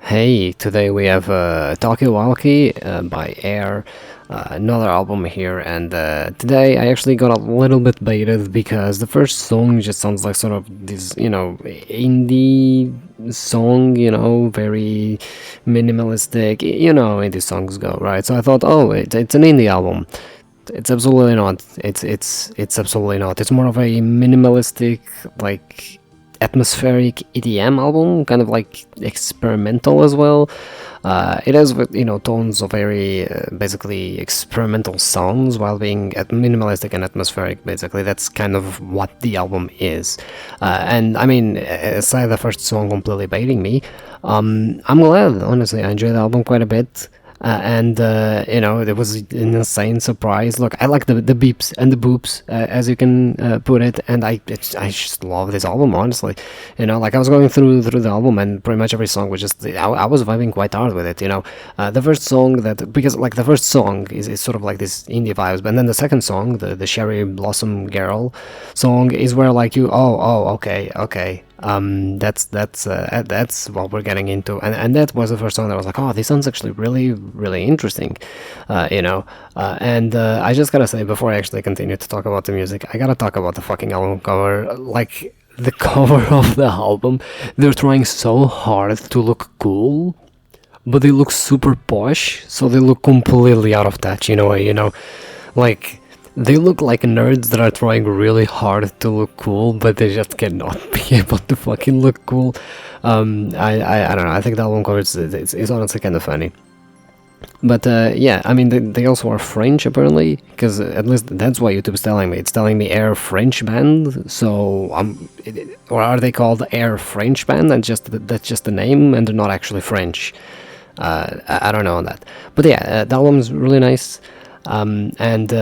Hey, today we have Talkie Walkie by Air, another album here, and today I actually got a little bit baited because the first song just sounds like sort of this, indie song, very minimalistic, indie songs go, right? So I thought, oh, it's an indie album. It's absolutely not. It's absolutely not. It's more of a minimalistic, like atmospheric EDM album, kind of like experimental as well. It has tones of very basically experimental sounds while being minimalistic and atmospheric. Basically, that's kind of what the album is. And I mean, aside the first song completely baiting me, I'm glad. Honestly, I enjoyed the album quite a bit. It was an insane surprise. Look, I like the beeps and the boops, as you can put it, and I just love this album, honestly. Like I was going through the album, and pretty much every song was just I was vibing quite hard with it. The first song because like the first song is sort of like this indie vibes, but then the second song, the Cherry Blossom Girl song, is where like okay. That's what we're getting into, and that was the first song that I was like, oh, this sounds actually really, really interesting, and I just gotta say, before I actually continue to talk about the music, I gotta talk about the fucking album cover. Like the cover of the album, they're trying so hard to look cool, but they look super posh, so they look completely out of touch, like they look like nerds that are trying really hard to look cool, but they just cannot be able to fucking look cool. I don't know. I think the album cover is honestly kind of funny. But yeah, I mean, they also are French apparently, because at least that's what YouTube's telling me. It's telling me Air French Band. So or are they called Air French Band? And that's just the name, and they're not actually French. I don't know on that. But yeah, the album's really nice. And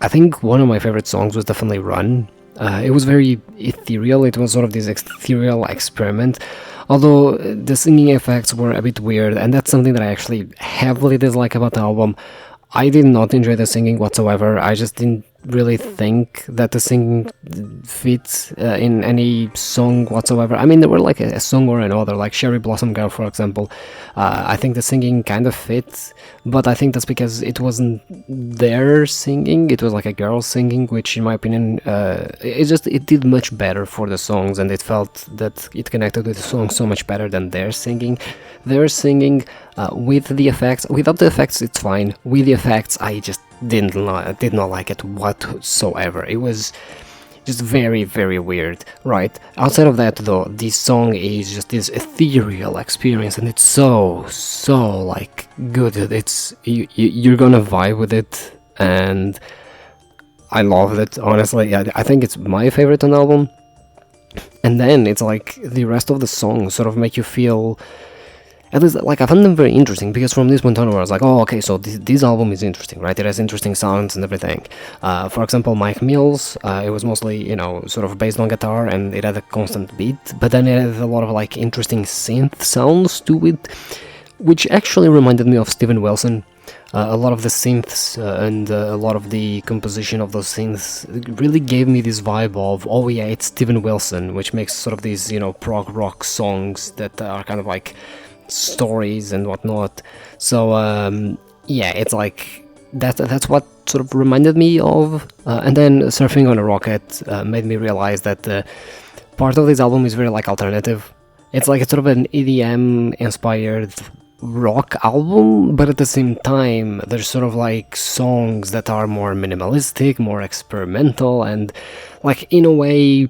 I think one of my favorite songs was definitely Run. It was very ethereal. It was sort of this ethereal experiment, although the singing effects were a bit weird, and that's something that I actually heavily dislike about the album. I did not enjoy the singing whatsoever. I just didn't really think that the singing fits in any song whatsoever. I mean, there were like a song or another, like Cherry Blossom Girl, for example. I think the singing kind of fits, but I think that's because it wasn't their singing. It was like a girl singing, which, in my opinion, it did much better for the songs, and it felt that it connected with the song so much better than their singing. Their singing with the effects, without the effects, it's fine. With the effects, I just did not like it whatsoever. It was just very, very weird, right? Outside of that, though, this song is just this ethereal experience, and it's so like good. It's you're gonna vibe with it, and I love it, honestly. I think it's my favorite on the album. And then it's like the rest of the songs sort of make you feel, at least, like, I found them very interesting, because from this point on, I was like, oh, okay, so this album is interesting, right? It has interesting sounds and everything. For example, Mike Mills, it was mostly, sort of based on guitar, and it had a constant beat, but then it had a lot of, like, interesting synth sounds to it, which actually reminded me of Steven Wilson. A lot of the synths and a lot of the composition of those synths really gave me this vibe of, oh yeah, it's Steven Wilson, which makes sort of these, prog rock songs that are kind of like stories and whatnot. So yeah, it's like that's what sort of reminded me of. And then Surfing on a Rocket made me realize that part of this album is very like alternative. It's like it's sort of an EDM inspired rock album, but at the same time there's sort of like songs that are more minimalistic, more experimental, and like in a way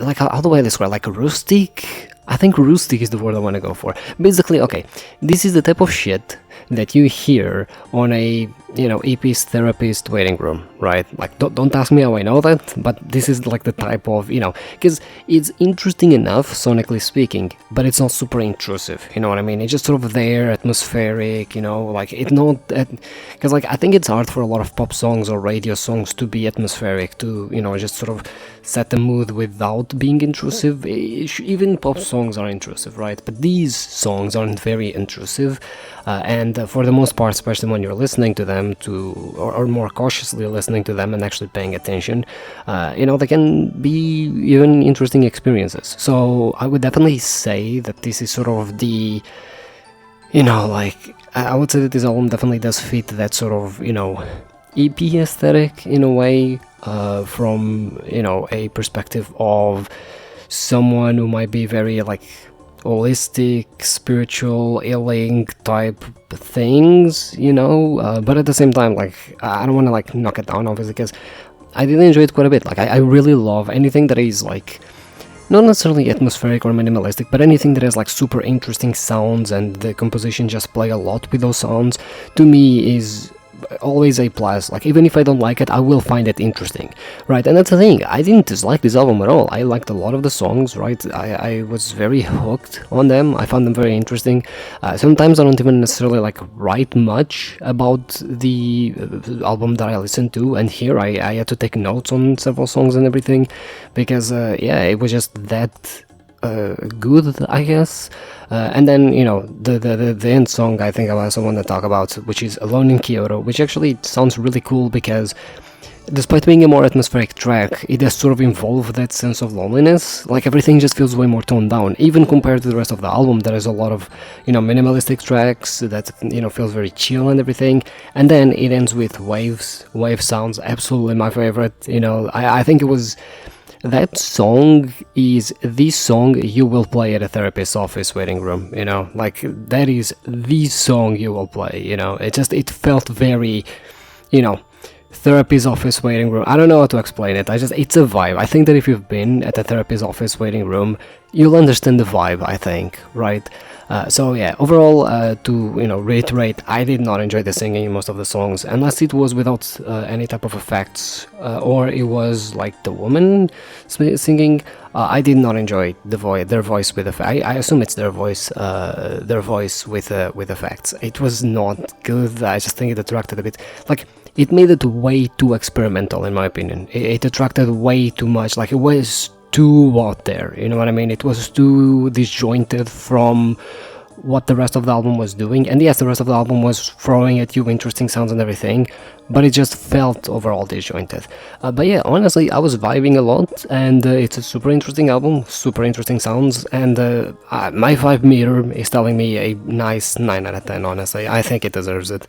like how do I describe, like rustic? I think rustic is the word I want to go for. Basically, okay, this is the type of shit that you hear on a, EP's therapist waiting room, right? Like, don't ask me how I know that, but this is like the type of, because it's interesting enough, sonically speaking, but it's not super intrusive, you know what I mean? It's just sort of there, atmospheric, like, it's not, because, like, I think it's hard for a lot of pop songs or radio songs to be atmospheric, to, just sort of set the mood without being intrusive. Even pop songs are intrusive, right? But these songs aren't very intrusive, and and for the most part, especially when you're listening to them, or more cautiously listening to them and actually paying attention, they can be even interesting experiences. So I would definitely say that this is sort of the, like, I would say that this album definitely does fit that sort of, EP aesthetic in a way, from, a perspective of someone who might be very, like, holistic, spiritual, healing type things, but at the same time, like, I don't want to, like, knock it down, obviously, because I did enjoy it quite a bit. Like, I really love anything that is, like, not necessarily atmospheric or minimalistic, but anything that has, like, super interesting sounds and the composition just play a lot with those sounds, to me is always a plus. Like, even if I don't like it, I will find it interesting, right? And that's the thing, I didn't dislike this album at all. I liked a lot of the songs, right? I was very hooked on them. I found them very interesting. Sometimes I don't even necessarily, like, write much about the album that I listen to, and here I had to take notes on several songs and everything, because it was just that good, I guess. And then, the end song, I think I also want to talk about, which is Alone in Kyoto, which actually sounds really cool because despite being a more atmospheric track, it does sort of involve that sense of loneliness. Like, everything just feels way more toned down, even compared to the rest of the album. There is a lot of, minimalistic tracks that, feels very chill and everything. And then it ends with wave sounds, absolutely my favorite. I think it was... That song is the song you will play at a therapist's office waiting room, like, that is the song you will play, it felt very, therapist's office waiting room. I don't know how to explain it. It's a vibe. I think that if you've been at a therapist's office waiting room, you'll understand the vibe, I think, right? So yeah, overall, to reiterate, I did not enjoy the singing in most of the songs, unless it was without any type of effects, or it was like the woman singing. I did not enjoy their voice with effects. I assume it's their voice with effects. It was not good. I just think it attracted a bit, like, it made it way too experimental, in my opinion. It attracted way too much. Like, it was too out there, you know what I mean? It was too disjointed from what the rest of the album was doing. And yes, the rest of the album was throwing at you interesting sounds and everything, but it just felt overall disjointed. But yeah, honestly, I was vibing a lot, and it's a super interesting album, super interesting sounds, and my vibe meter is telling me a nice 9 out of 10, honestly. I think it deserves it.